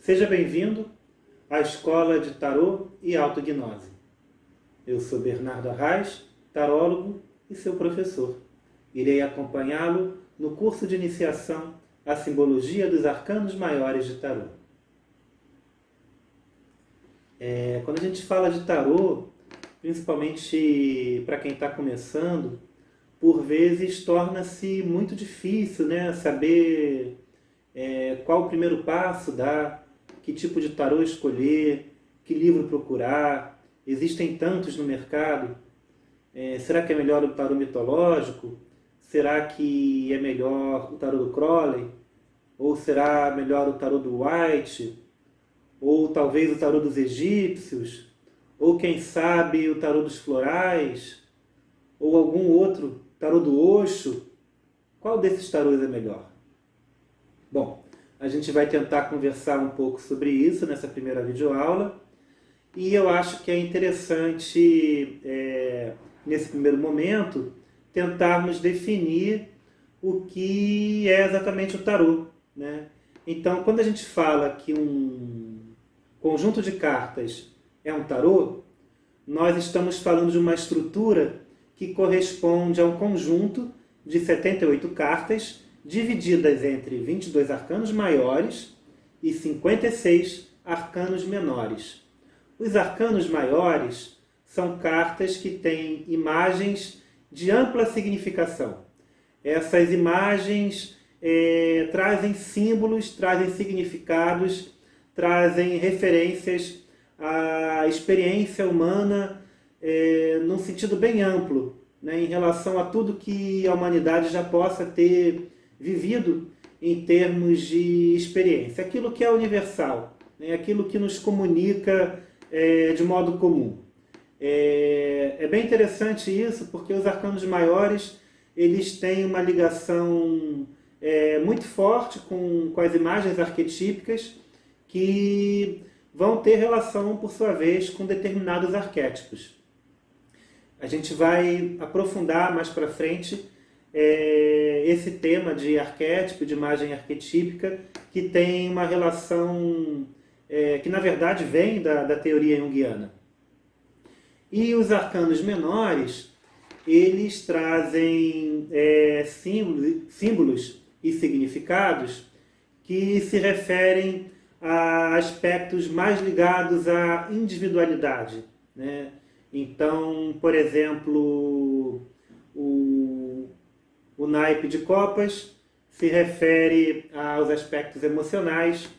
Seja bem-vindo à Escola de Tarô e Autognose. Eu sou Bernardo Arraes, tarólogo e seu professor. Irei acompanhá-lo no curso de iniciação à simbologia dos arcanos maiores de tarô. Quando a gente fala de tarô, principalmente para quem está começando, por vezes torna-se muito difícil, saber qual o primeiro passo dar, que tipo de tarô escolher, que livro procurar. Existem tantos no mercado. Será que é melhor o tarô mitológico? Será que é melhor o tarô do Crowley? Ou será melhor o tarô do White? Ou talvez o tarô dos egípcios? Ou quem sabe o tarô dos florais? Ou algum outro, tarô do Osho? Qual desses tarôs é melhor? Bom, a gente vai tentar conversar um pouco sobre isso nessa primeira videoaula. E eu acho que é interessante, nesse primeiro momento, tentarmos definir o que é exatamente o tarô, né? Então, quando a gente fala que um conjunto de cartas é um tarô, nós estamos falando de uma estrutura que corresponde a um conjunto de 78 cartas, divididas entre 22 arcanos maiores e 56 arcanos menores. Os arcanos maiores são cartas que têm imagens de ampla significação. Essas imagens trazem símbolos, trazem significados, trazem referências à experiência humana num sentido bem amplo, né, em relação a tudo que a humanidade já possa ter vivido em termos de experiência. Aquilo que é universal, né, aquilo que nos comunica de modo comum. É bem interessante isso, porque os arcanos maiores eles têm uma ligação muito forte com as imagens arquetípicas que vão ter relação, por sua vez, com determinados arquétipos. A gente vai aprofundar mais para frente esse tema de arquétipo, de imagem arquetípica, que tem uma relação que, na verdade, vem da teoria junguiana. E os arcanos menores, eles trazem símbolos e significados que se referem a aspectos mais ligados à individualidade, né? Então, por exemplo, o naipe de copas se refere aos aspectos emocionais,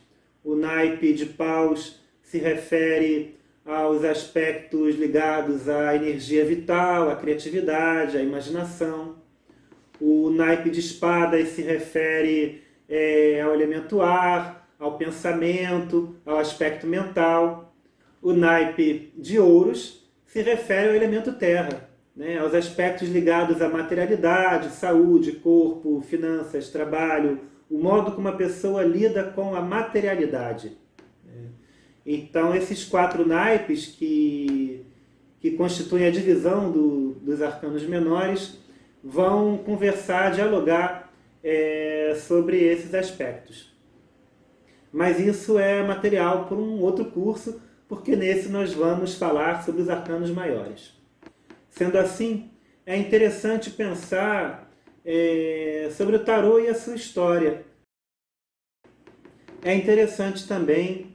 o naipe de paus se refere aos aspectos ligados à energia vital, à criatividade, à imaginação. O naipe de espadas se refere ao elemento ar, ao pensamento, ao aspecto mental. O naipe de ouros se refere ao elemento terra, né, aos aspectos ligados à materialidade, saúde, corpo, finanças, trabalho, o modo como a pessoa lida com a materialidade. Então, esses 4 naipes que constituem a divisão dos arcanos menores vão conversar, dialogar sobre esses aspectos. Mas isso é material para um outro curso, porque nesse nós vamos falar sobre os arcanos maiores. Sendo assim, é interessante pensar sobre o tarô e a sua história. É interessante também,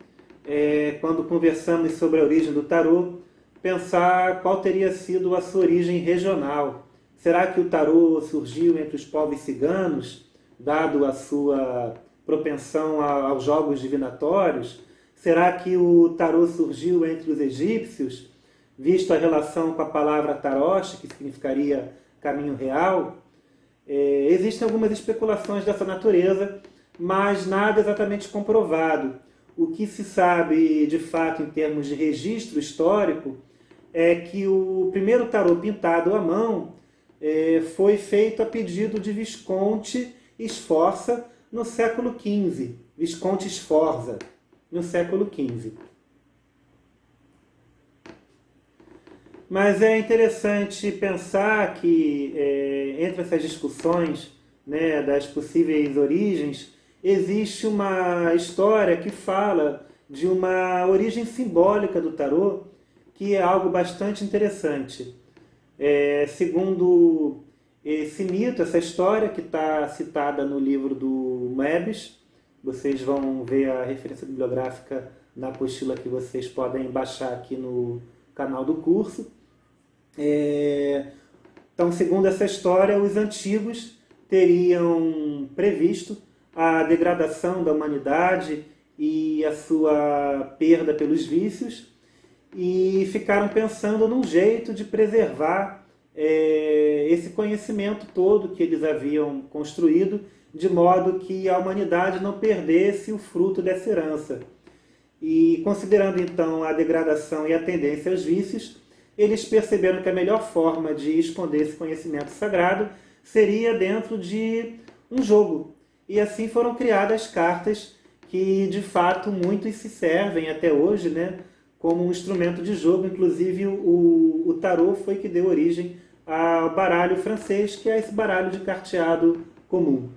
quando conversamos sobre a origem do tarô, pensar qual teria sido a sua origem regional. Será que o tarô surgiu entre os povos ciganos, dado a sua propensão aos jogos divinatórios? Será que o tarô surgiu entre os egípcios, visto a relação com a palavra tarosh, que significaria caminho real? Existem algumas especulações dessa natureza, mas nada exatamente comprovado. O que se sabe, de fato, em termos de registro histórico, é que o primeiro tarô pintado à mão foi feito a pedido de Visconti Sforza no século XV. Visconti Sforza, no século XV. Mas é interessante pensar que, entre essas discussões, das possíveis origens, existe uma história que fala de uma origem simbólica do tarô, que é algo bastante interessante. Segundo esse mito, essa história que está citada no livro do Moebius, vocês vão ver a referência bibliográfica na apostila que vocês podem baixar aqui no canal do curso. Então, segundo essa história, os antigos teriam previsto a degradação da humanidade e a sua perda pelos vícios e ficaram pensando num jeito de preservar esse conhecimento todo que eles haviam construído, de modo que a humanidade não perdesse o fruto dessa herança. E considerando então a degradação e a tendência aos vícios, eles perceberam que a melhor forma de esconder esse conhecimento sagrado seria dentro de um jogo. E assim foram criadas cartas que, de fato, muitos se servem até hoje, né, como um instrumento de jogo. Inclusive, o tarô foi que deu origem ao baralho francês, que é esse baralho de carteado comum.